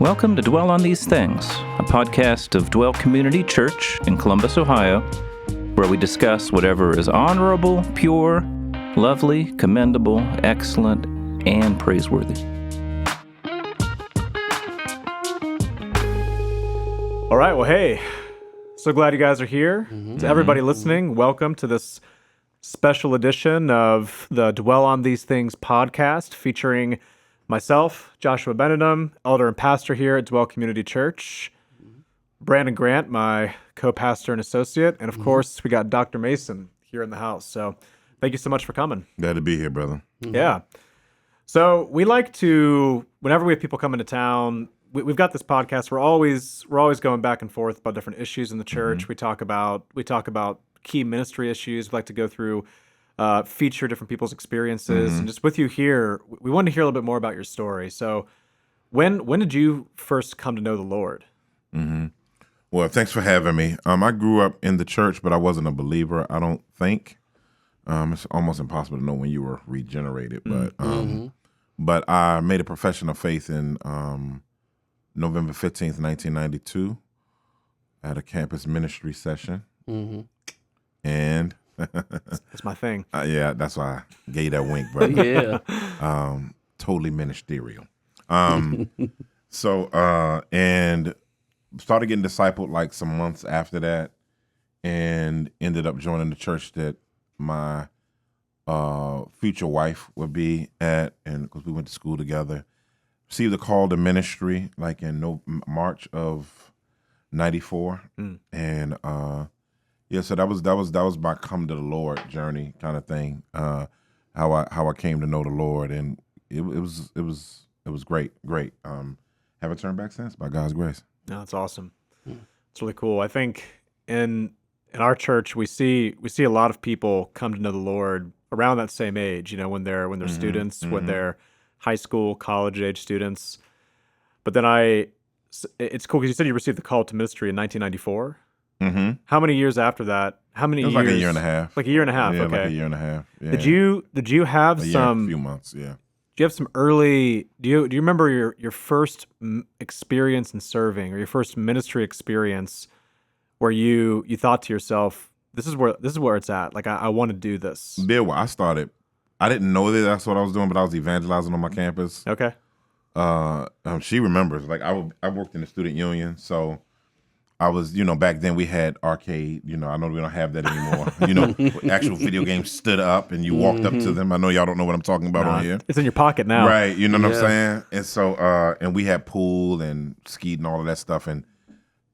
Welcome to Dwell on These Things, a podcast of Dwell Community Church in Columbus, Ohio, where we discuss whatever is honorable, pure, lovely, commendable, excellent, and praiseworthy. All right, well, hey, so glad you guys are here. To everybody listening, welcome to this special edition of the Dwell on These Things podcast featuring myself, Joshua Benedum, elder and pastor here at Dwell Community Church, Brandon Grant, my co-pastor and associate, and of course, we got Dr. Mason here in the house. So thank you so much for coming. Glad to be here, brother. Yeah. So we like to, whenever we have people come into town, we've got this podcast. We're always going back and forth about different issues in the church. We talk about key ministry issues. We like to go through, feature different people's experiences, and just with you here, we wanted to hear a little bit more about your story. So, when did you first come to know the Lord? Well, thanks for having me. I grew up in the church, but I wasn't a believer. I don't think. It's almost impossible to know when you were regenerated, but I made a profession of faith in November 15th, 1992, at a campus ministry session, and That's my thing. yeah, that's why I gave you that wink, brother. Yeah. Totally ministerial. So and started getting discipled like some months after that, and ended up joining the church that my future wife would be at, and because we went to school together. Received a call to ministry like in March of '94, and yeah, so that was my come to the Lord journey kind of thing. How I came to know the Lord, and it was great. Haven't turned back since, by God's grace. No, that's awesome. It's really cool. I think in our church we see a lot of people come to know the Lord around that same age. You know, when they're students, when they're high school, college age students. But then it's cool because you said you received the call to ministry in 1994. How many years after that? It was like a year and a half. Like a year and a half. Yeah, Okay. like a year and a half. Yeah. Did you have a some? few months. Yeah. Do you have some early? Do you remember your first experience in serving, or your first ministry experience, where you thought to yourself, this is where it's at. Like I want to do this. Bill, I started. I didn't know that's what I was doing, but I was evangelizing on my campus. Okay. She remembers. Like I worked in the student union, so I was, back then we had arcade. I know we don't have that anymore. Actual video games stood up and you walked up to them. I know y'all don't know what I'm talking about on here. It's in your pocket now. Right, you know what I'm saying? And so, and we had pool and skeet and all of that stuff. And,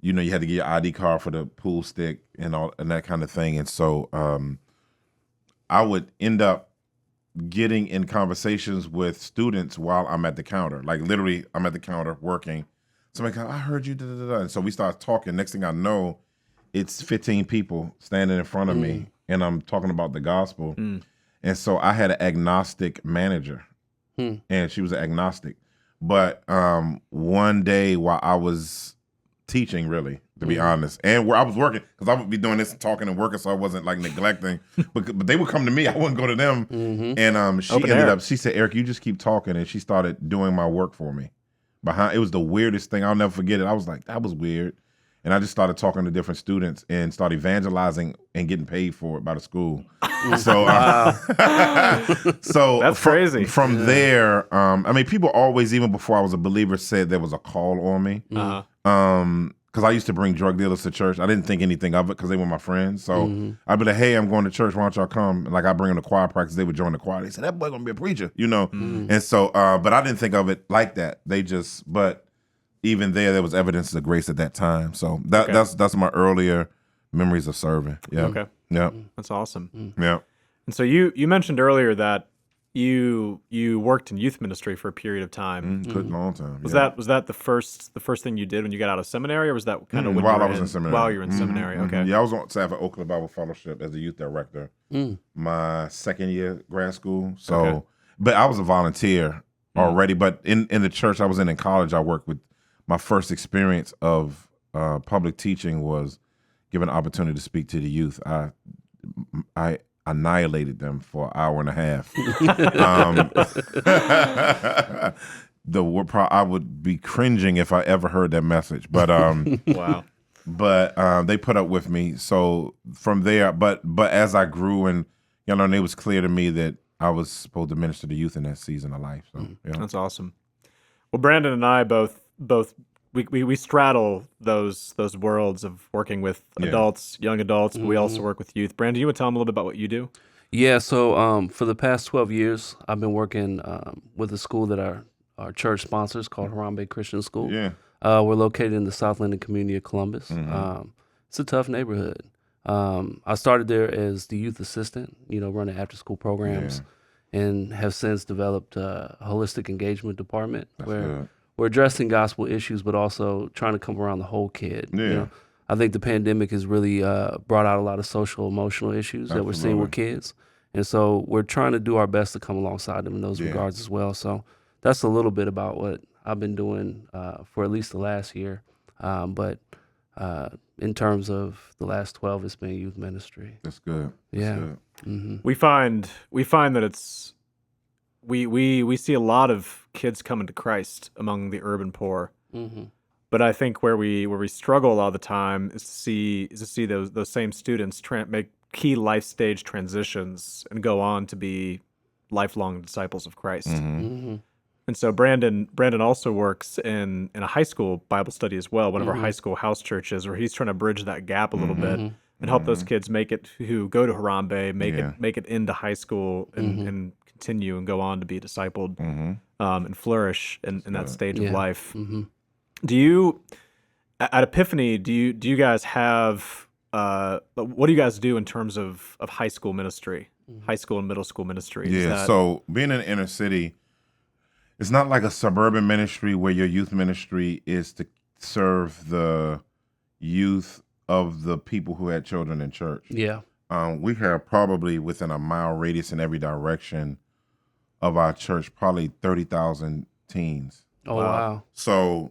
you had to get your ID card for the pool stick and that kind of thing. And so I would end up getting in conversations with students while I'm at the counter. Like literally, I'm at the counter working. Somebody goes, I heard you, da, da, da, da. And so we start talking. Next thing I know, it's 15 people standing in front of me, and I'm talking about the gospel. And so I had an agnostic manager, and she was an agnostic. But one day while I was teaching, really, to be honest, and where I was working, because I would be doing this and talking and working, so I wasn't like neglecting. but they would come to me, I wouldn't go to them. And she said, Eric, you just keep talking. And she started doing my work for me. It was the weirdest thing. I'll never forget it. I was like, that was weird. And I just started talking to different students and started evangelizing and getting paid for it by the school. So, so that's crazy. From there, people always, even before I was a believer, said there was a call on me. Because I used to bring drug dealers to church. I didn't think anything of it because they were my friends. So I'd be like, hey, I'm going to church. Why don't y'all come? And like I bring them to choir practice. They would join the choir. They said, that boy going to be a preacher, And so, but I didn't think of it like that. But even there was evidence of grace at that time. So that's my earlier memories of serving. Yeah. Okay. Yeah. That's awesome. Yeah. And so you mentioned earlier that you worked in youth ministry for a period of time. Took a long time. Was that the first thing you did when you got out of seminary, or was that kind of when while you were I was in seminary? While you were in seminary, okay. Yeah, I was on staff at Oakland Bible Fellowship as a youth director. My second year grad school. So, but I was a volunteer already. But in the church I was in college, I worked with. My first experience of public teaching was given an opportunity to speak to the youth. I annihilated them for an hour and a half. I would be cringing if I ever heard that message. But Wow. but they put up with me. So from there, but as I grew and it was clear to me that I was supposed to minister to youth in that season of life. So That's awesome. Well, Brandon and I both we straddle those worlds of working with adults, young adults, but we also work with youth. Brandon, you want to tell them a little bit about what you do? Yeah, so for the past 12 years, I've been working with a school that our church sponsors called Harambe Christian School. Yeah. We're located in the South Linden community of Columbus. It's a tough neighborhood. I started there as the youth assistant, running after-school programs, and have since developed a holistic engagement department where we're addressing gospel issues, but also trying to come around the whole kid. Yeah. I think the pandemic has really brought out a lot of social, emotional issues that we're seeing with kids. And so we're trying to do our best to come alongside them in those regards as well. So that's a little bit about what I've been doing for at least the last year. But in terms of the last 12, it's been youth ministry. That's good. Yeah. Good. Mm-hmm. We find that it's we see a lot of kids coming to Christ among the urban poor. Mm-hmm. But I think where we struggle a lot of the time is to see those same students make key life stage transitions and go on to be lifelong disciples of Christ. Mm-hmm. And so Brandon also works in a high school Bible study as well, one of our high school house churches, where he's trying to bridge that gap a little bit and help those kids make it who go to Harambe, make it into high school and continue and go on to be discipled and flourish in that stage of life. Mm-hmm. Do you at Epiphany? Do you guys have what do you guys do in terms of high school ministry, high school and middle school ministry? Yeah. So being in the inner city, it's not like a suburban ministry where your youth ministry is to serve the youth of the people who had children in church. Yeah. We have probably within a mile radius in every direction of our church, probably 30,000 teens. Oh, wow. So,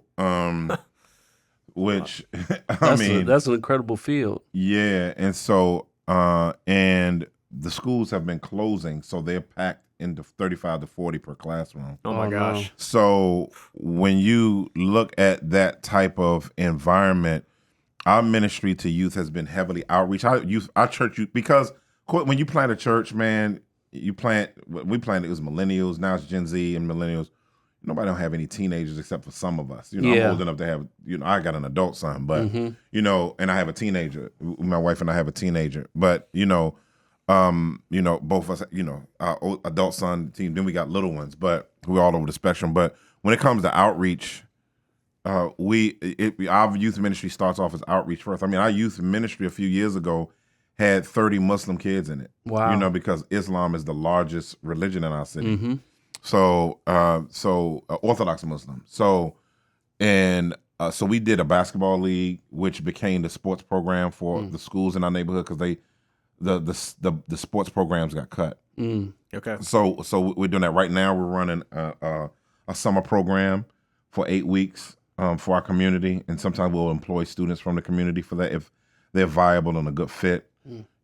which that's an incredible field. Yeah. And so, and the schools have been closing, so they're packed into 35 to 40 per classroom. Oh my gosh. No. So when you look at that type of environment, our ministry to youth has been heavily outreach. Our church youth, because when you plant a church, man, we planted, it was millennials, now it's Gen Z and millennials. Nobody don't have any teenagers except for some of us. I'm old enough to have, I got an adult son, but, and I have a teenager. My wife and I have a teenager. But, both of us, our adult son team, then we got little ones, but we're all over the spectrum. But when it comes to outreach, our youth ministry starts off as outreach first. I mean, our youth ministry a few years ago had 30 Muslim kids in it. Wow. Because Islam is the largest religion in our city. So Orthodox Muslim. So we did a basketball league, which became the sports program for the schools in our neighborhood because the sports programs got cut. Okay. So we're doing that right now. We're running a summer program for 8 weeks for our community, and sometimes we'll employ students from the community for that if they're viable and a good fit.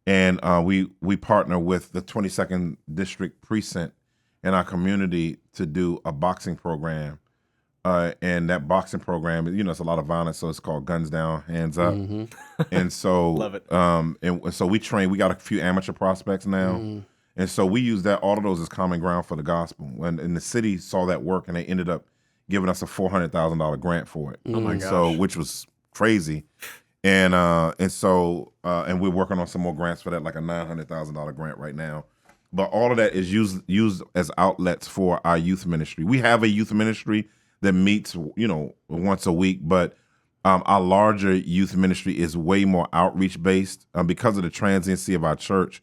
And we partner with the 22nd District Precinct in our community to do a boxing program. And that boxing program, it's a lot of violence, so it's called Guns Down, Hands Up. And so, love it. And so we got a few amateur prospects now. And so we use all of those as common ground for the gospel. And the city saw that work, and they ended up giving us a $400,000 grant for it. Oh my gosh. So, which was crazy. And we're working on some more grants for that, like a $900,000 grant right now. But all of that is used as outlets for our youth ministry. We have a youth ministry that meets, once a week, but our larger youth ministry is way more outreach based because of the transiency of our church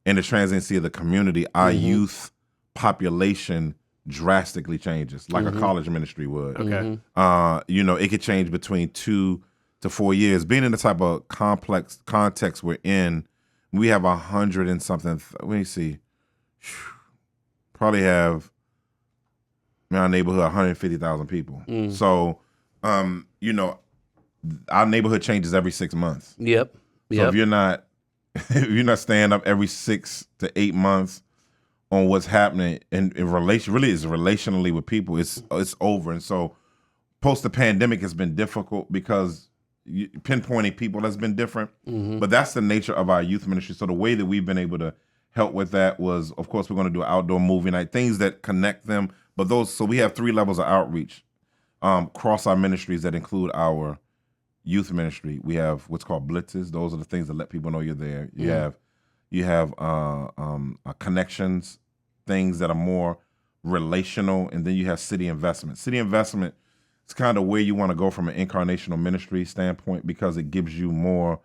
and the transiency of the community. Our youth population drastically changes, like a college ministry would. Okay. It could change between 2 to 4 years. Being in the type of complex context we're in, we have 100 and something. Let me see. Probably have in our neighborhood 150,000 people. So, our neighborhood changes every 6 months. Yep. So if you're not staying up every 6 to 8 months, on what's happening in relation, really is relationally with people, it's over. And so post the pandemic has been difficult because pinpointing people has been different, but that's the nature of our youth ministry. So the way that we've been able to help with that was, of course, we're going to do an outdoor movie night, things that connect them. But so we have 3 levels of outreach across our ministries that include our youth ministry. We have what's called blitzes. Those are the things that let people know you're there. You have connections, things that are more relational, and then you have city investment. City investment is kind of where you want to go from an incarnational ministry standpoint because it gives you more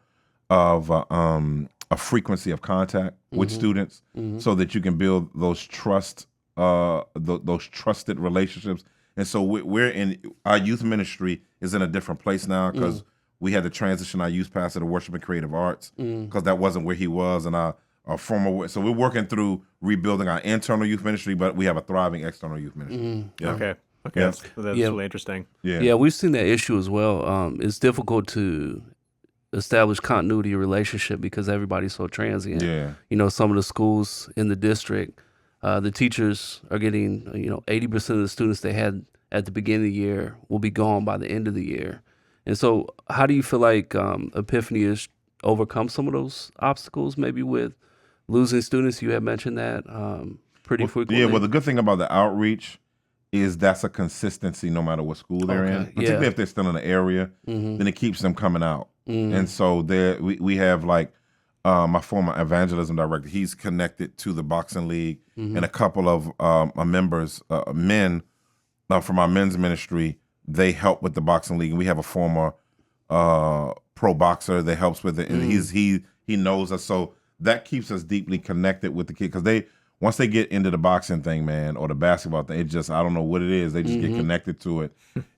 of a frequency of contact with students, so that you can build those trusted relationships. And so we're in our youth ministry is in a different place now because we had to transition our youth pastor to worship and creative arts because that wasn't where he was in our former. So we're working through rebuilding our internal youth ministry, but we have a thriving external youth ministry. Yeah. Okay, Yeah. that's really interesting. Yeah, we've seen that issue as well. It's difficult to establish continuity of relationship because everybody's so transient. Yeah. You know, some of the schools in the district, the teachers are getting, 80% of the students they had at the beginning of the year will be gone by the end of the year. And so how do you feel like Epiphany has overcome some of those obstacles, maybe with losing students? You had mentioned that pretty frequently. Yeah, well, the good thing about the outreach is that's a consistency no matter what school they're in. Particularly if they're still in the area, then it keeps them coming out. And so we have like my former evangelism director, he's connected to the boxing league, and a couple of members, men from our men's ministry, they help with the boxing league. And we have a former pro boxer that helps with it, and he knows us. So that keeps us deeply connected with the kids because once they get into the boxing thing, man, or the basketball thing, it just, I don't know what it is. They just get connected to it,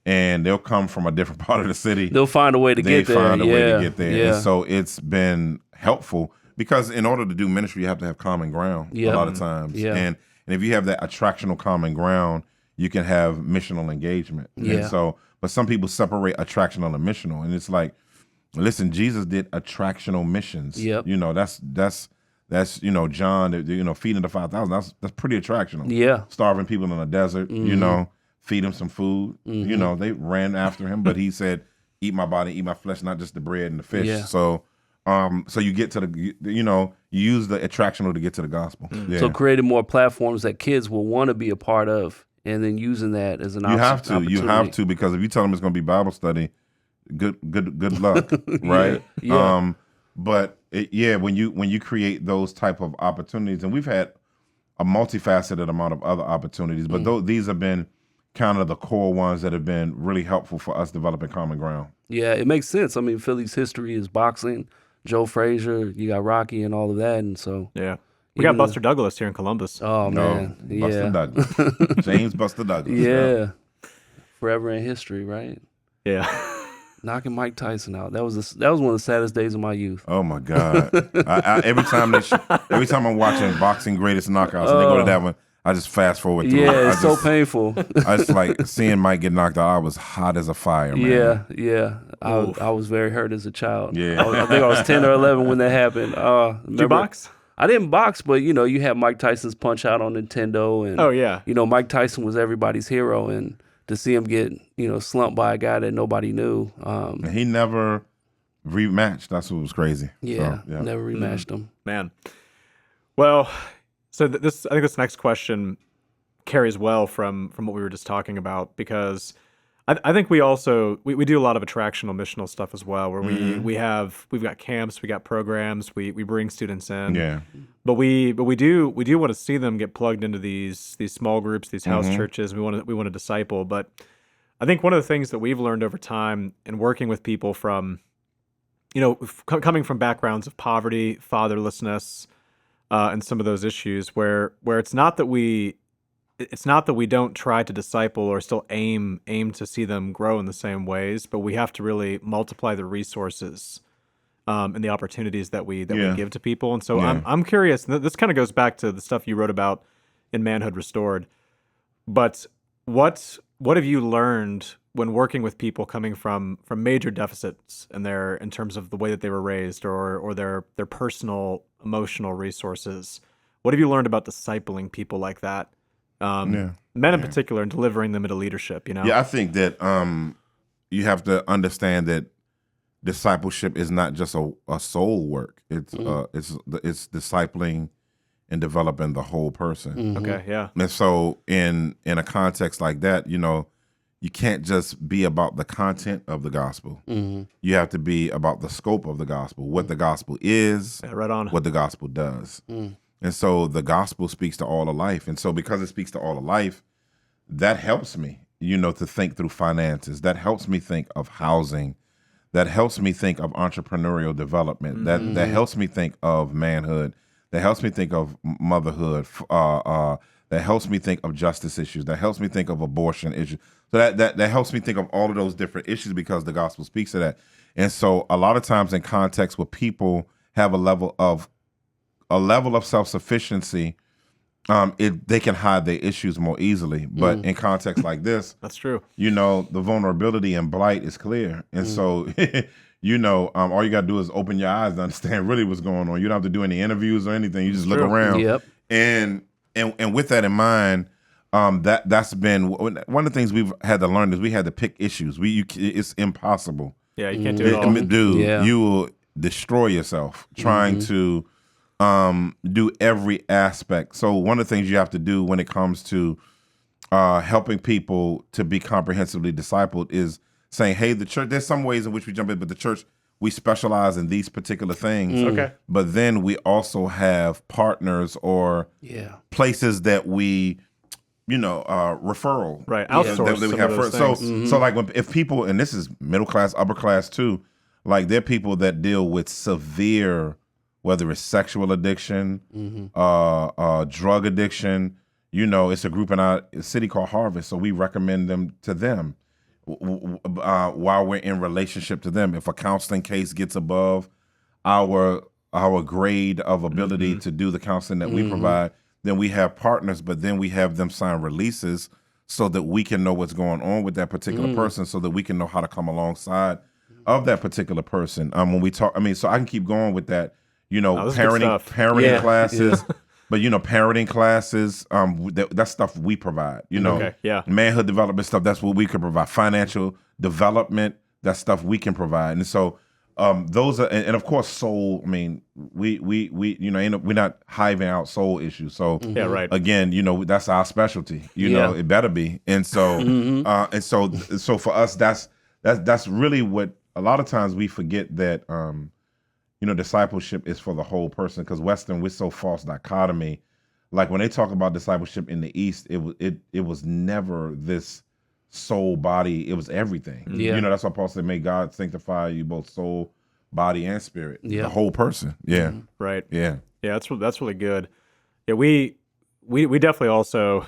and they'll come from a different part of the city. They'll find a way to get there. They find a way to get there. Yeah. And so it's been helpful because in order to do ministry, you have to have common ground a lot of times. Yeah. And if you have that attractional common ground, you can have missional engagement. Yeah. And so, but some people separate attractional and missional, and it's like, listen, Jesus did attractional missions. Yep. That's John, feeding the 5,000. That's pretty attractional. Yeah. Starving people in the desert, feed them some food. They ran after him, but he said, "Eat my body, eat my flesh, not just the bread and the fish." Yeah. So, so you get to you use the attractional to get to the gospel. Yeah. So creating more platforms that kids will want to be a part of, and then using that as an opportunity. You have to, because if you tell them it's going to be Bible study, good luck, right? Yeah. But when you create those type of opportunities, and we've had a multifaceted amount of other opportunities, but these have been kind of the core ones that have been really helpful for us developing common ground. Yeah, it makes sense. I mean, Philly's history is boxing, Joe Frazier, you got Rocky and all of that, and so we got Buster Douglas here in Columbus. Oh man, Buster Douglas, James Buster Douglas. Yeah, forever in history, right? Yeah. Knocking Mike Tyson out. That was one of the saddest days of my youth. Oh my God! Every time I'm watching Boxing Greatest Knockouts and they go to that one, I just fast forward through it. Yeah, it's so painful. I just like seeing Mike get knocked out. I was hot as a fire, man. Yeah. I was very hurt as a child. Yeah. I think I was 10 or 11 when that happened. Did you box? I didn't box, but you had Mike Tyson's Punch Out on Nintendo, and Mike Tyson was everybody's hero, and to see him get slumped by a guy that nobody knew. And he never rematched. That's what was crazy. Yeah, never rematched him. Man. Well, so I think this next question carries well from what we were just talking about, because I think we also we do a lot of attractional missional stuff as well, where we've got camps, we got programs, we bring students in. Yeah. But we do want to see them get plugged into these small groups, these house churches. We want to disciple. But I think one of the things that we've learned over time in working with people from, coming from backgrounds of poverty, fatherlessness, and some of those issues, where it's not that we don't try to disciple or still aim to see them grow in the same ways, but we have to really multiply the resources and the opportunities that we give to people. And so I'm curious, and this kind of goes back to the stuff you wrote about in Manhood Restored, but what have you learned when working with people coming from major deficits in terms of the way that they were raised or their personal emotional resources? What have you learned about discipling people like that? Men in particular, and delivering them into leadership, Yeah, I think that you have to understand that discipleship is not just a soul work. It's discipling and developing the whole person. Okay, yeah. And so in a context like that, you can't just be about the content of the gospel. You have to be about the scope of the gospel, what the gospel is, right on. what the gospel does. And so the gospel speaks to all of life. And so because it speaks to all of life, that helps me, to think through finances. That helps me think of housing. That helps me think of entrepreneurial development. That helps me think of manhood. That helps me think of motherhood. That helps me think of justice issues. That helps me think of abortion issues. So that helps me think of all of those different issues because the gospel speaks to that. And so a lot of times in context where people have a level of self-sufficiency, they can hide their issues more easily. But in context like this, that's true. The vulnerability and blight is clear. And so, all you got to do is open your eyes to understand really what's going on. You don't have to do any interviews or anything. You just look around. Yep. And with that in mind, that's been one of the things we've had to learn is we had to pick issues. It's impossible. Yeah, you can't do it all. Dude, you will destroy yourself trying to do every aspect. So one of the things you have to do when it comes to helping people to be comprehensively discipled is saying, hey, the church, there's some ways in which we jump in, but the church, we specialize in these particular things. Okay. But then we also have partners or places that we, referral. Right, outsource that we some have of those things. So like if people, and this is middle class, upper class too, like there are people that deal with severe, whether it's sexual addiction, drug addiction, it's a group in our city called Harvest. So we recommend them to them while we're in relationship to them. If a counseling case gets above our grade of ability to do the counseling that we provide, then we have partners, but then we have them sign releases so that we can know what's going on with that particular person, so that we can know how to come alongside of that particular person. When we talk, so I can keep going with that. Parenting classes, but parenting classes, that's stuff we provide. Manhood development stuff, that's what we can provide. Financial development, that's stuff we can provide. And so those are, and of course, soul. We we're not hiving out soul issues. So again, that's our specialty. It better be. And so so for us, that's really what a lot of times we forget that. Discipleship is for the whole person, because Western, we're so false dichotomy. Like when they talk about discipleship in the East, it was never this soul, body. It was everything. Yeah. That's why Paul said, may God sanctify you both soul, body, and spirit. Yeah. The whole person. Yeah. Right. Yeah. Yeah, that's really good. Yeah, we definitely also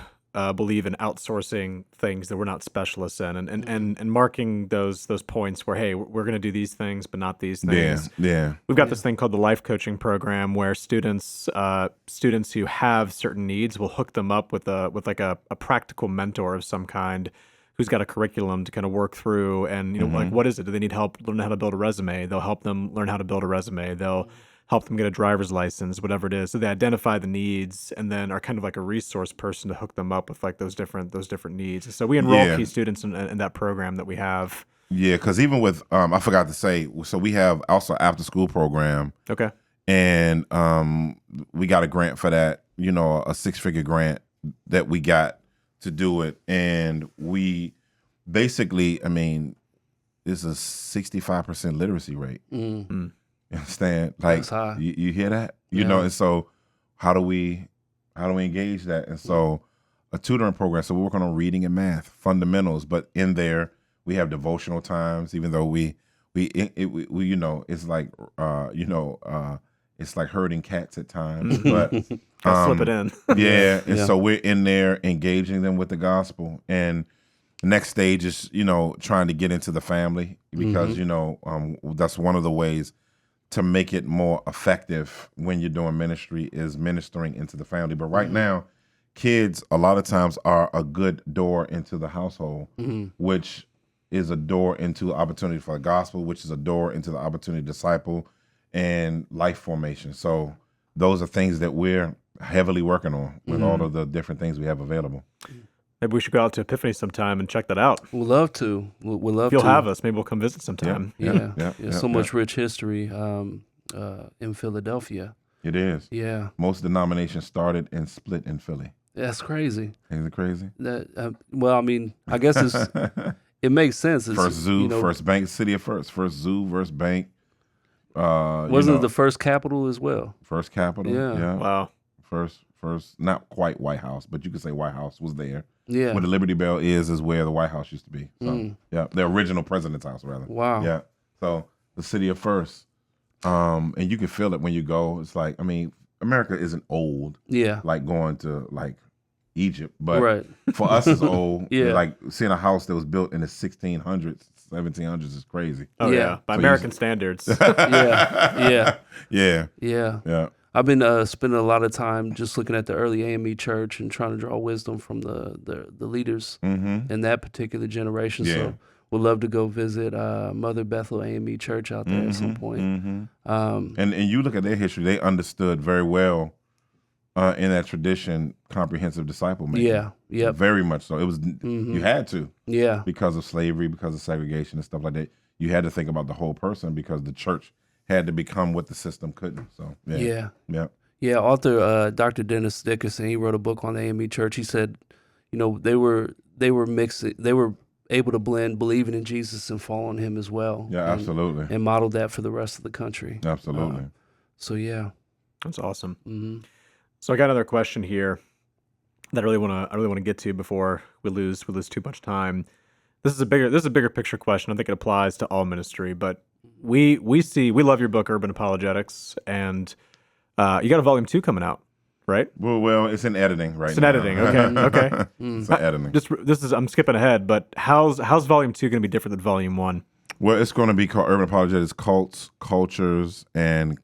believe in outsourcing things that we're not specialists in, and marking those points where, hey, we're going to do these things, but not these things. Yeah. We've got this thing called the life coaching program, where students who have certain needs, will hook them up with a practical mentor of some kind, who's got a curriculum to kind of work through. And like, what is it? Do they need help learn how to build a resume? They'll help them learn how to build a resume. They'll help them get a driver's license, whatever it is. So they identify the needs, and then are kind of like a resource person to hook them up with like those different needs. So we enroll key students in that program that we have. Yeah, because even with I forgot to say, so we have also after school program. Okay. And we got a grant for that. A 6-figure grant that we got to do it, and we basically, it's a 65% literacy rate. You understand? Like, that's high. You hear that? And so how do we engage that? And so a tutoring program. So we're working on reading and math fundamentals, but in there we have devotional times. Even though we it's like it's like herding cats at times, but slip it in. Yeah, and so we're in there engaging them with the gospel. And the next stage is trying to get into the family, because that's one of the ways to make it more effective when you're doing ministry, is ministering into the family. But right now, kids a lot of times are a good door into the household, which is a door into opportunity for the gospel, which is a door into the opportunity to disciple and life formation. So those are things that we're heavily working on with all of the different things we have available. Maybe we should go out to Epiphany sometime and check that out. We'd love to. We'd love if you'll to. have us, maybe we'll come visit sometime. Yeah. So much rich history in Philadelphia. It is. Yeah. Most denominations started and split in Philly. That's crazy. Isn't it crazy? Well, I mean, I guess it makes sense. It's, first zoo, first bank, city of first zoo, first bank. Wasn't it the first capital as well? First capital. Yeah. Wow. First, not quite White House, but you could say White House was there. Yeah. Where the Liberty Bell is where the White House used to be. So the original president's house rather. Wow. Yeah. So the city of first. And you can feel it when you go. It's like, I mean, America isn't old. Yeah. Like going to like Egypt, but right. for us it's old. Yeah. Like seeing a house that was built in the 1600s, 1700s is crazy. Oh yeah. By American standards. Yeah. Yeah. I've been spending a lot of time just looking at the early AME church and trying to draw wisdom from the leaders in that particular generation. Yeah. So we'd love to go visit Mother Bethel AME church out there at some point. And you look at their history, they understood very well in that tradition comprehensive disciple making. Yeah. Yep. Very much so. It was you had to. Yeah. Because of slavery, because of segregation and stuff like that. You had to think about the whole person because the church had to become what the system couldn't. So yeah. Author Dr. Dennis Dickerson, he wrote a book on the AME church. He said, they were mixed. They were able to blend believing in Jesus and following him as well. Yeah, absolutely. And modeled that for the rest of the country. Absolutely. So yeah, that's awesome. So I got another question here that I really want to get to before we lose too much time. This is a bigger picture question. I think it applies to all ministry, but we love your book Urban Apologetics, and you got a volume 2 coming out, right? Well, it's in editing right now. It's in editing. Okay. It's in editing. I'm skipping ahead, but how's volume 2 going to be different than volume 1? Well, it's going to be called Urban Apologetics: Cults, Cultures, and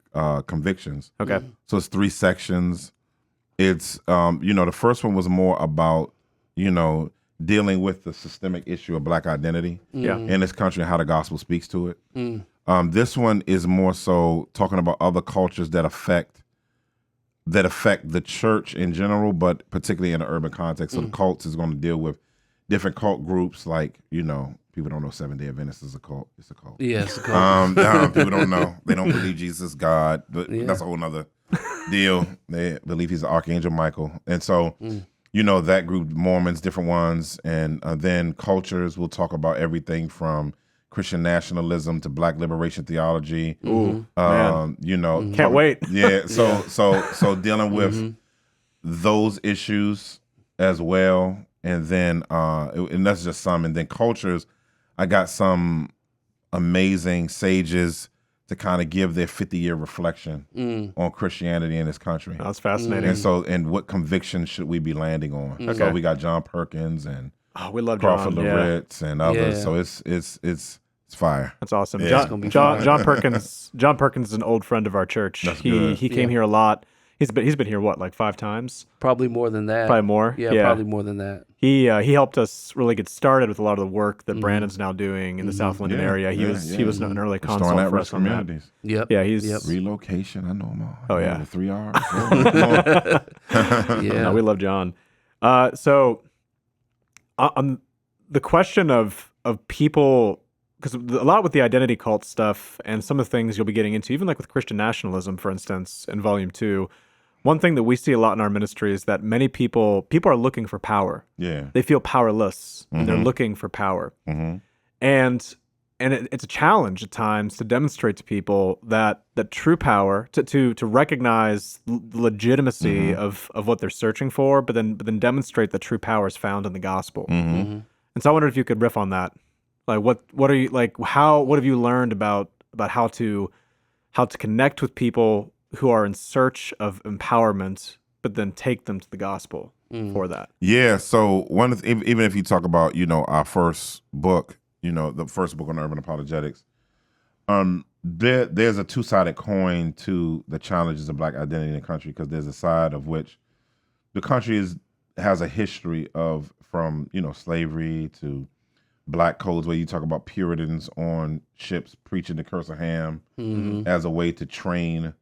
Convictions. Okay. So it's 3 sections. It's the first one was more about dealing with the systemic issue of Black identity in this country and how the gospel speaks to it. This one is more so talking about other cultures that affect the church in general, but particularly in the urban context. So the cults is going to deal with different cult groups, like people don't know Seventh-day Adventists is a cult. It's a cult. Yeah, it's a cult. People don't know. They don't believe Jesus is God, but that's a whole nother deal. They believe he's the Archangel Michael. And so, that group, Mormons, different ones. And then cultures, we'll talk about everything from Christian nationalism to Black liberation theology. Ooh, can't wait. Yeah. So dealing with those issues as well. And then, and that's just some. And then cultures, I got some amazing sages to kind of give their 50-year reflection on Christianity in this country. That's fascinating. And what convictions should we be landing on? Okay. So we got John Perkins and we love Crawford John. Loritz and others. Yeah. So it's fire. That's awesome. Yeah. John Perkins is an old friend of our church. That's good. He came here a lot. He's been here what, like 5 times? Probably more than that. Probably more. Yeah, probably more than that. He helped us really get started with a lot of the work that Brandon's now doing in the South London area. He was an early consult for us on that. Yep. Yeah, he's Relocation. I know him all. Oh yeah, the 3 R's. Yeah, no, we love John. So on the question of people, because a lot with the identity cult stuff and some of the things you'll be getting into, even like with Christian nationalism, for instance, in volume 2. One thing that we see a lot in our ministry is that many people are looking for power. Yeah. They feel powerless and they're looking for power. And it's a challenge at times to demonstrate to people that true power, to recognize the legitimacy of what they're searching for, but then demonstrate that true power is found in the gospel. And so I wondered if you could riff on that. Like what are you like? What have you learned about how to connect with people who are in search of empowerment, but then take them to the gospel for that? Yeah. So even if you talk about our first book, the first book on urban apologetics, there's a 2-sided coin to the challenges of Black identity in the country, because there's a side of which the country has a history of from slavery to Black codes, where you talk about Puritans on ships preaching the curse of Ham as a way to train,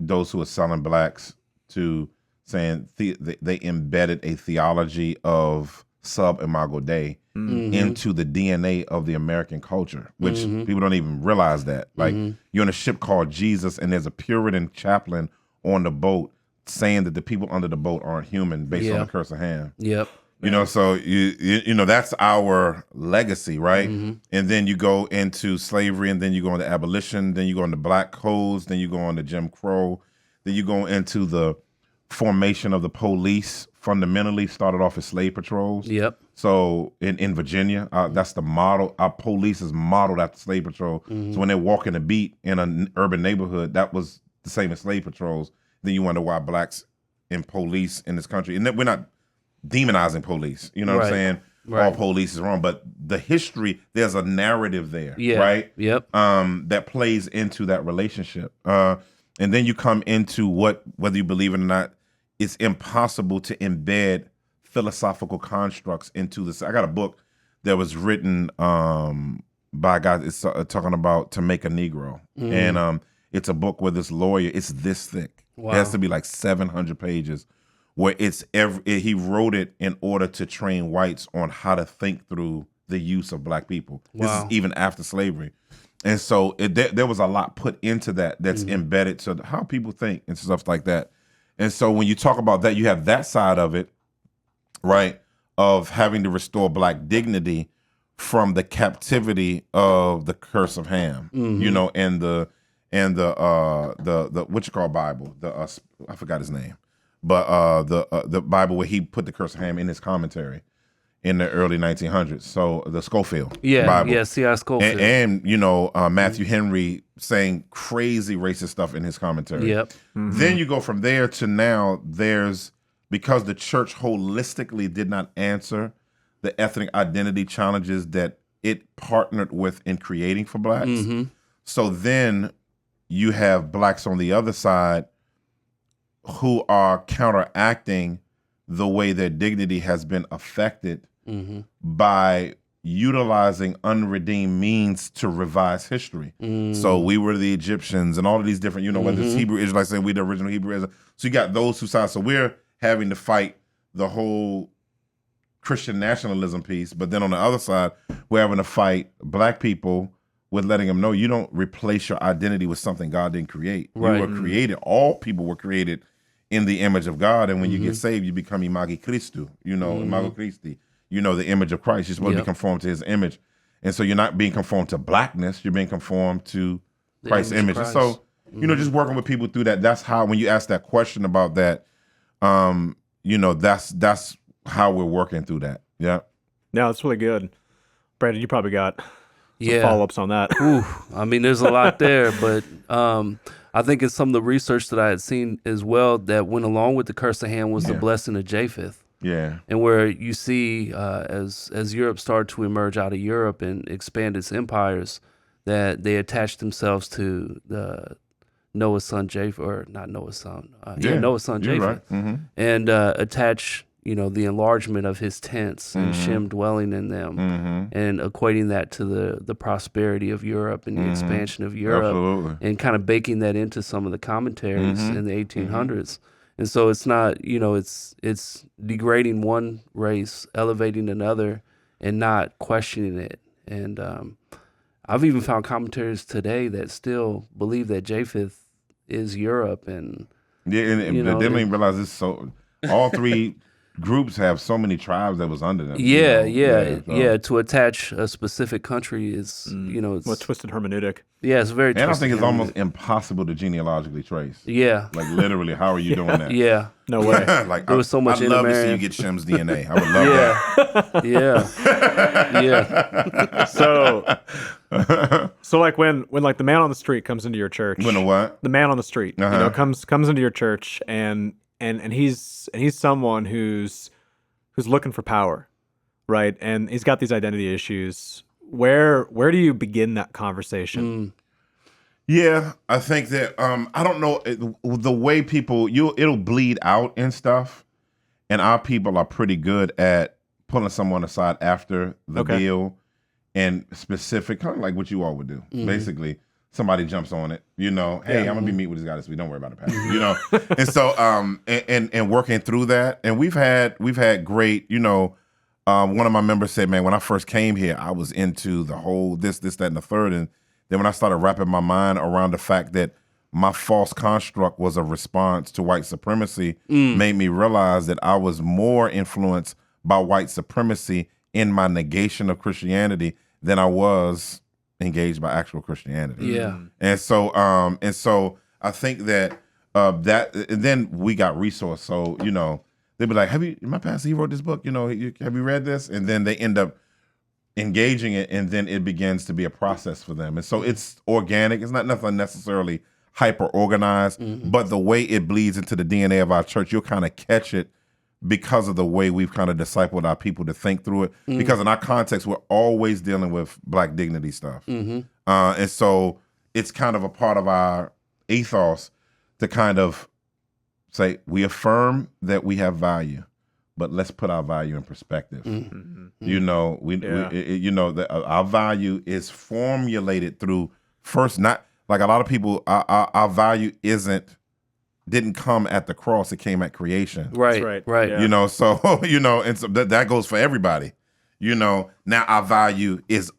those who are selling blacks to saying they embedded a theology of sub imago Dei into the DNA of the American culture, which people don't even realize that. Like you're on a ship called Jesus, and there's a Puritan chaplain on the boat saying that the people under the boat aren't human based on the curse of Ham. Yep. You know, so you know that's our legacy, right? And then you go into slavery, and then you go into abolition, then you go into black codes, then you go into Jim Crow, then you go into the formation of the police. Fundamentally started off as slave patrols. Yep. So in Virginia, that's the model. Our police is modeled after slave patrol. So when they're walking the beat in an urban neighborhood, that was the same as slave patrols. Then you wonder why blacks in police in this country, and we're not demonizing police. You know what I'm saying? Right. All police is wrong, but the history, there's a narrative there, right? Yep. That plays into that relationship. And then you come into whether you believe it or not, it's impossible to embed philosophical constructs into this. I got a book that was written by a guy that's talking about To Make a Negro. And it's a book where this lawyer, it's this thick. Wow. It has to be like 700 pages, where he wrote it in order to train whites on how to think through the use of black people. Wow. This is even after slavery. And so there was a lot put into that's embedded to how people think and stuff like that. And so when you talk about that, you have that side of it, right, of having to restore black dignity from the captivity of the curse of Ham, you know, and the what you call Bible, I forgot his name, but the Bible where he put the curse of Ham in his commentary in the early 1900s. So the Schofield Bible. C.I. Schofield. And you know, Matthew Henry saying crazy racist stuff in his commentary. Yep. Then you go from there to now because the church holistically did not answer the ethnic identity challenges that it partnered with in creating for blacks. So then you have blacks on the other side who are counteracting the way their dignity has been affected by utilizing unredeemed means to revise history. So we were the Egyptians and all of these different, you know, whether it's Hebrew Israelites saying we the original Hebrew Israelites. So you got those two sides. So we're having to fight the whole Christian nationalism piece. But then on the other side, we're having to fight black people with letting them know you don't replace your identity with something God didn't create. Right. You were created, all people were created in the image of God. And when you get saved, you become imagi Christu, you know, imago Christi. You know, the image of Christ. You're supposed to be conformed to his image. And so you're not being conformed to blackness. You're being conformed to Christ's image. And so, you know, just working with people through that, that's how, when you ask that question about that, you know, that's how we're working through that. Yeah. No, that's really good. Brandon, you probably got some follow-ups on that. Ooh, I mean, there's a lot there, but I think it's some of the research that I had seen as well that went along with the curse of Ham was the blessing of Japheth. Yeah. And where you see as Europe started to emerge out of Europe and expand its empires, that they attached themselves to Noah's son Japheth, or not Noah's son, Noah's son Japheth, right. And attach, you know, the enlargement of his tents and Shem dwelling in them, and equating that to the prosperity of Europe and the expansion of Europe. Absolutely. And kind of baking that into some of the commentaries in the 1800s. And so it's not, you know, it's degrading one race, elevating another, and not questioning it. And I've even found commentaries today that still believe that Japheth is Europe. And and they didn't even realize this. So all three groups have so many tribes that was under them. Yeah. To attach a specific country is, you know, it's a twisted hermeneutic. Yeah, it's very. And I think it's almost impossible to genealogically trace. Yeah, like literally, how are you doing that? Yeah, no way. Like there was so much. I'd love to see you get Shem's DNA. I would love that. Yeah. So like when like the man on the street comes into your church. When the what? The man on the street, you know, comes into your church and he's someone who's looking for power, right? And he's got these identity issues. Where do you begin that conversation? Yeah, I think that I don't know the way people it'll bleed out and stuff, and our people are pretty good at pulling someone aside after the deal and specific, kind of like what you all would do, basically somebody jumps on it, hey, I'm gonna be meeting with this guy this week. Don't worry about it, Pastor. And so and working through that, and we've had great, one of my members said, man, when I first came here, I was into the whole this, that, and the third, and then when I started wrapping my mind around the fact that my false construct was a response to white supremacy, made me realize that I was more influenced by white supremacy in my negation of Christianity than I was engaged by actual Christianity. Yeah. And so I think that and then we got resource. So, they'd be like, my pastor, he wrote this book, have you read this? And then they end up engaging it, and then it begins to be a process for them. And so it's organic. It's not nothing necessarily hyper organized, but the way it bleeds into the DNA of our church, you'll kind of catch it because of the way we've kind of discipled our people to think through it. Because in our context, we're always dealing with Black dignity stuff. And so it's kind of a part of our ethos to kind of say, we affirm that we have value, but let's put our value in perspective. Our value is formulated through first, not like a lot of people, our value didn't come at the cross, it came at creation. Right. Yeah. And so that goes for everybody. Now our value is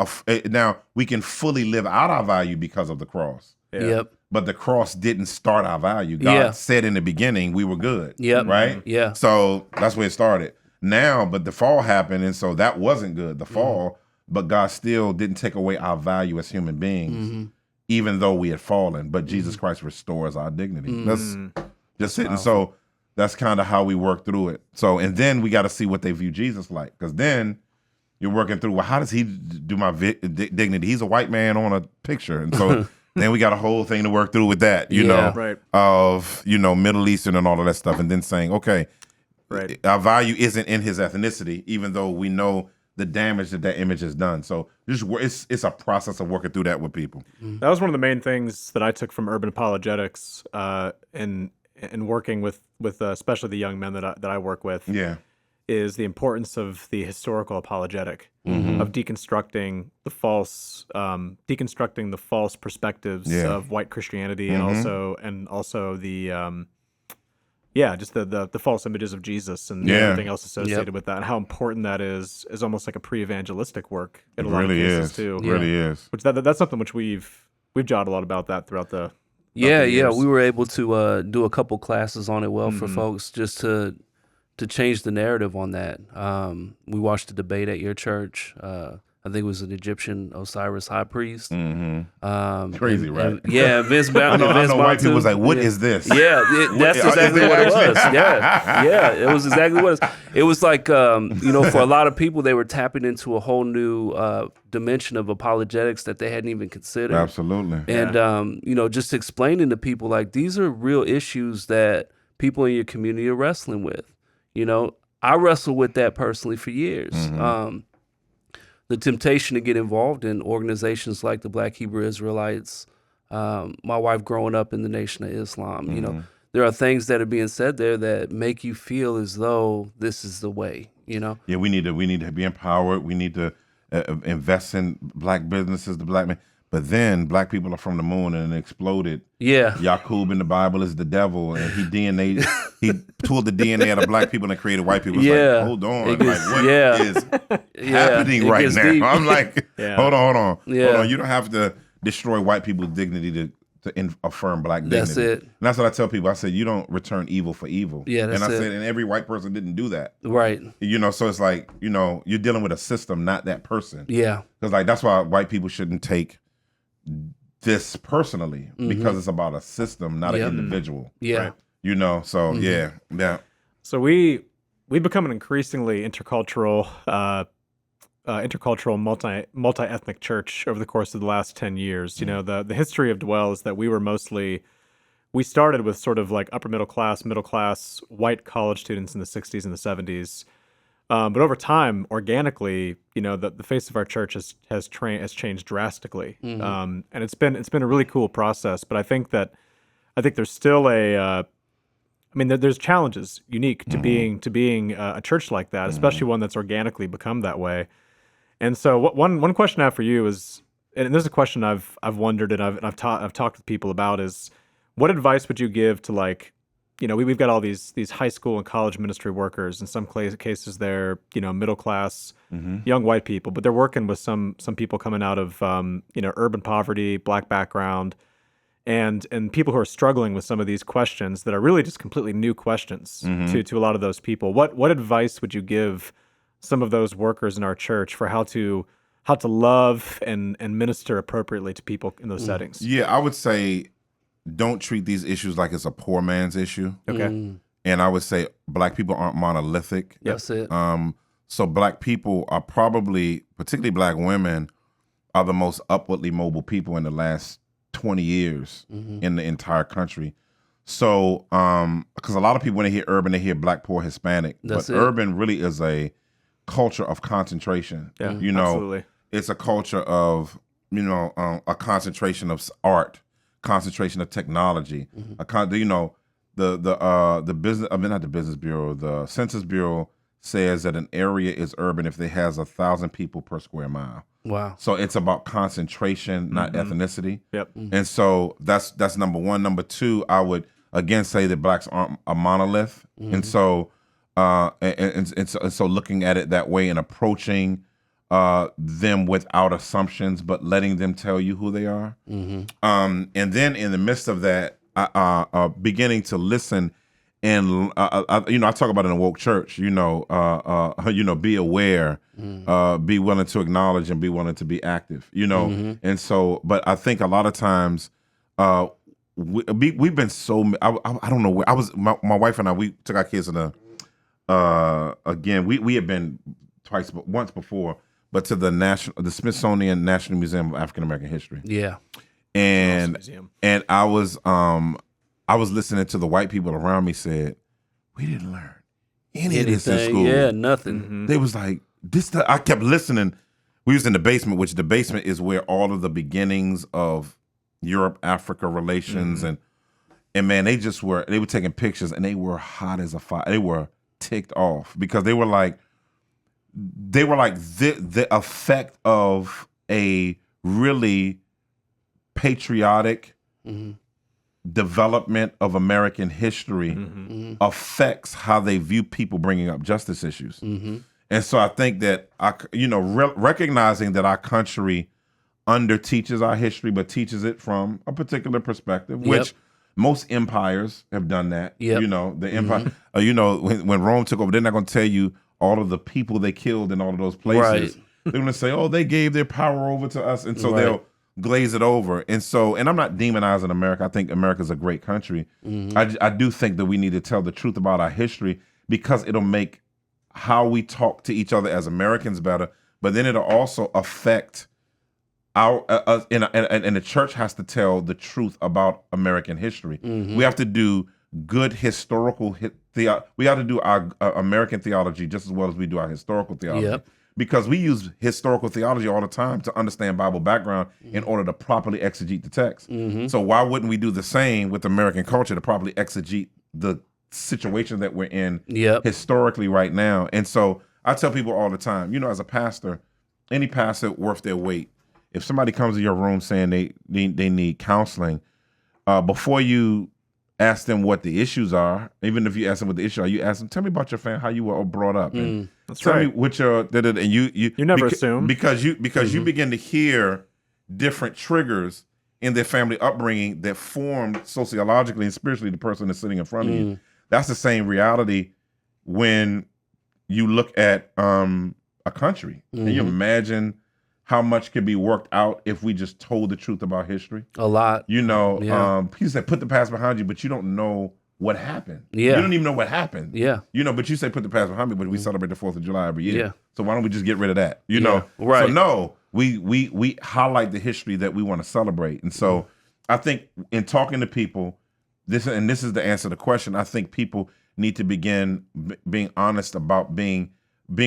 now we can fully live out our value because of the cross. Yeah. Yep. But the cross didn't start our value. God said in the beginning we were good. Yep. Right? Yeah. So that's where it started. Now, but the fall happened, and so that wasn't good, the fall, but God still didn't take away our value as human beings, even though we had fallen. But Jesus Christ restores our dignity. That's just it. And so that's kind of how we work through it. So, and then we got to see what they view Jesus like, because then you're working through, well, how does he do my dignity? He's a white man on a picture. And so then we got a whole thing to work through with that, of, Middle Eastern and all of that stuff. And then saying, okay, our value isn't in his ethnicity, even though we know the damage that image has done. So it's a process of working through that with people. That was one of the main things that I took from urban apologetics in working with especially the young men that I work with. Yeah. Is the importance of the historical apologetic, of deconstructing the false perspectives of white Christianity, and also the just the false images of Jesus and everything else associated with that, and how important that is almost like a pre-evangelistic work in a lot of cases too. It really is. Which that's something which we've jotted a lot about that throughout the years. We were able to do a couple classes on it for folks just to change the narrative on that. We watched a debate at your church. I think it was an Egyptian Osiris high priest. Crazy, right? Vince Bount. I know white people was like, what is this? Yeah, that's exactly what it was. Yeah, it was exactly what it was. It was like, for a lot of people, they were tapping into a whole new dimension of apologetics that they hadn't even considered. Absolutely. And, just explaining to people, like, these are real issues that people in your community are wrestling with. I wrestled with that personally for years. The temptation to get involved in organizations like the Black Hebrew Israelites, my wife growing up in the Nation of Islam, there are things that are being said there that make you feel as though this is the way, Yeah, we need to be empowered. We need to invest in Black businesses, the Black men. But then Black people are from the moon and it exploded. Yeah. Yaqub in the Bible is the devil, and he pulled the DNA out of Black people and created white people. It's like, hold on. What is happening right now? Deep. I'm like, hold on. Yeah. Hold on. You don't have to destroy white people's dignity to affirm Black dignity. That's it. And that's what I tell people. I said, you don't return evil for evil. Yeah, that's and I said, and every white person didn't do that. Right. So it's like, you're dealing with a system, not that person. Yeah. Because that's why white people shouldn't take this personally, because it's about a system, not an individual. Yeah. Right? So yeah. So we become an increasingly intercultural, multi-ethnic church over the course of the last 10 years. The history of Dwell is that we started with sort of like upper middle class white college students in the 60s and the 70s. But over time, organically, the face of our church has changed drastically, and it's been a really cool process. But I think there's still there's challenges unique to being a church like that, especially one that's organically become that way. And so, one question I have for you is, and this is a question I've wondered and I've talked with people about is, what advice would you give to, like, we've got all these high school and college ministry workers. In some cases, they're middle class, young white people, but they're working with some people coming out of urban poverty, Black background, and people who are struggling with some of these questions that are really just completely new questions to a lot of those people. What advice would you give some of those workers in our church for how to love and minister appropriately to people in those settings? Yeah, I would say don't treat these issues like it's a poor man's issue. Okay. And I would say Black people aren't monolithic. That's it. So Black people are probably, particularly Black women, are the most upwardly mobile people in the last 20 years in the entire country. So, because a lot of people, when they hear urban, they hear Black, poor, Hispanic. That's but it. Urban really is a culture of concentration. Yeah, absolutely. It's a culture of, a concentration of art, concentration of technology. The business, not the Business Bureau, the Census Bureau says that an area is urban if it has 1,000 people per square mile. Wow. So it's about concentration, not ethnicity. Yep. And so that's number one. Number two, I would again say that Blacks aren't a monolith. And so so looking at it that way and approaching them without assumptions, but letting them tell you who they are. And then in the midst of that, beginning to listen. And I talk about it in a woke church. Be aware, be willing to acknowledge, and be willing to be active. And so, but I think a lot of times we've been so. I don't know where I was. My wife and I, we took our kids in again. We had been once before, but to the Smithsonian National Museum of African American History. Yeah, and I was listening to the white people around me said, we didn't learn any of this in school. Yeah, nothing. They was like, I kept listening. We was in the basement, which the basement is where all of the beginnings of Europe-Africa relations and man, they were taking pictures and they were hot as a fire. They were ticked off because they were like the effect of a really patriotic development of American history affects how they view people bringing up justice issues. And so I think that, recognizing that our country under-teaches our history, but teaches it from a particular perspective, which most empires have done that. The empire, when Rome took over, they're not going to tell you all of the people they killed in all of those places. Right. They're going to say, oh, they gave their power over to us. And so they'll glaze it over. And so, and I'm not demonizing America. I think America's a great country. I do think that we need to tell the truth about our history because it'll make how we talk to each other as Americans better, but then it'll also affect our, and the church has to tell the truth about American history. We have to do good historical, we have to do our American theology just as well as we do our historical theology. Because we use historical theology all the time to understand Bible background in order to properly exegete the text. So why wouldn't we do the same with American culture to properly exegete the situation that we're in historically right now? And so I tell people all the time, as a pastor, any pastor worth their weight, if somebody comes to your room saying they need counseling, before you ask them what the issues are, even if you ask them what the issue are, you ask them, tell me about your family, how you were brought up. And tell me what your, and you never assume. Because you begin to hear different triggers in their family upbringing that formed sociologically and spiritually the person that's sitting in front of you. That's the same reality when you look at a country. Can you imagine how much could be worked out if we just told the truth about history? A lot. People say put the past behind you, but you don't know what happened. You don't even know what happened. But you say put the past behind me, but we celebrate the 4th of July every year. So why don't we just get rid of that? Right. So no, we highlight the history that we want to celebrate. And so I think in talking to people, this is the answer to the question. I think people need to begin being honest about being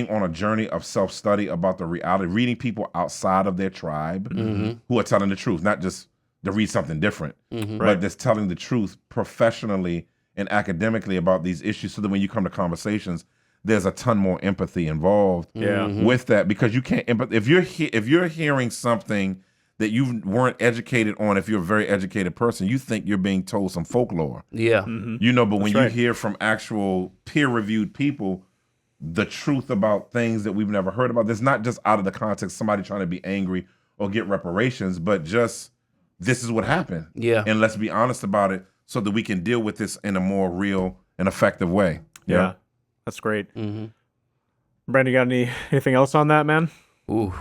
on a journey of self-study about the reality, reading people outside of their tribe who are telling the truth, not just to read something different, but just telling the truth professionally and academically about these issues so that when you come to conversations, there's a ton more empathy involved with that, because you can't if you're hearing something that you weren't educated on. If you're a very educated person, you think you're being told some folklore. Yeah. But when right. you hear from actual peer-reviewed people the truth about things that we've never heard about, that's not just out of the context, somebody trying to be angry or get reparations, but just this is what happened. Yeah. And let's be honest about it so that we can deal with this in a more real and effective way. Yeah. That's great. Brandon, you got anything else on that, man? Ooh.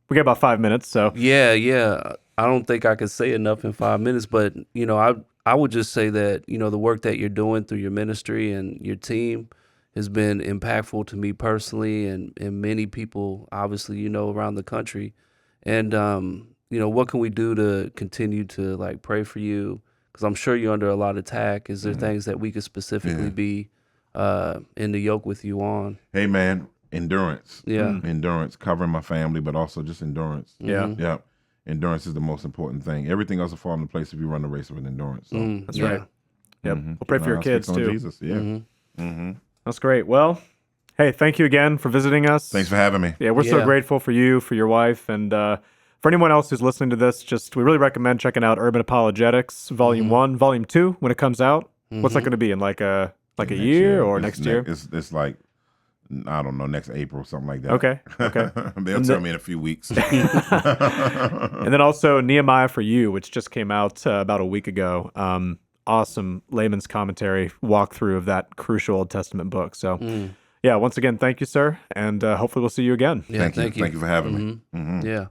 We got about 5 minutes, so. Yeah. I don't think I could say enough in 5 minutes, but I would just say that the work that you're doing through your ministry and your team has been impactful to me personally and many people, obviously, around the country. And what can we do to continue to like pray for you? Because I'm sure you're under a lot of attack. Is there things that we could specifically be in the yoke with you on? Hey, man, endurance. Yeah. Endurance, covering my family, but also just endurance. Yeah. Yeah. Endurance is the most important thing. Everything else will fall into place if you run the race with endurance. So. That's right. Yep. We'll pray for your kids, Speaks on too. Jesus. Yeah. That's great. Well, hey, thank you again for visiting us. Thanks for having me. Yeah, we're so grateful for you, for your wife, and for anyone else who's listening to this, we really recommend checking out Urban Apologetics Volume 1, Volume 2 when it comes out. What's that going to be in like a year or next year? It's like, I don't know, next April, something like that. Okay. They'll tell me in a few weeks. And then also Nehemiah for You, which just came out about a week ago. Awesome layman's commentary walkthrough of that crucial Old Testament book. So, yeah, once again, thank you, sir, and hopefully we'll see you again. Yeah, thank you. Thank you for having me. Yeah.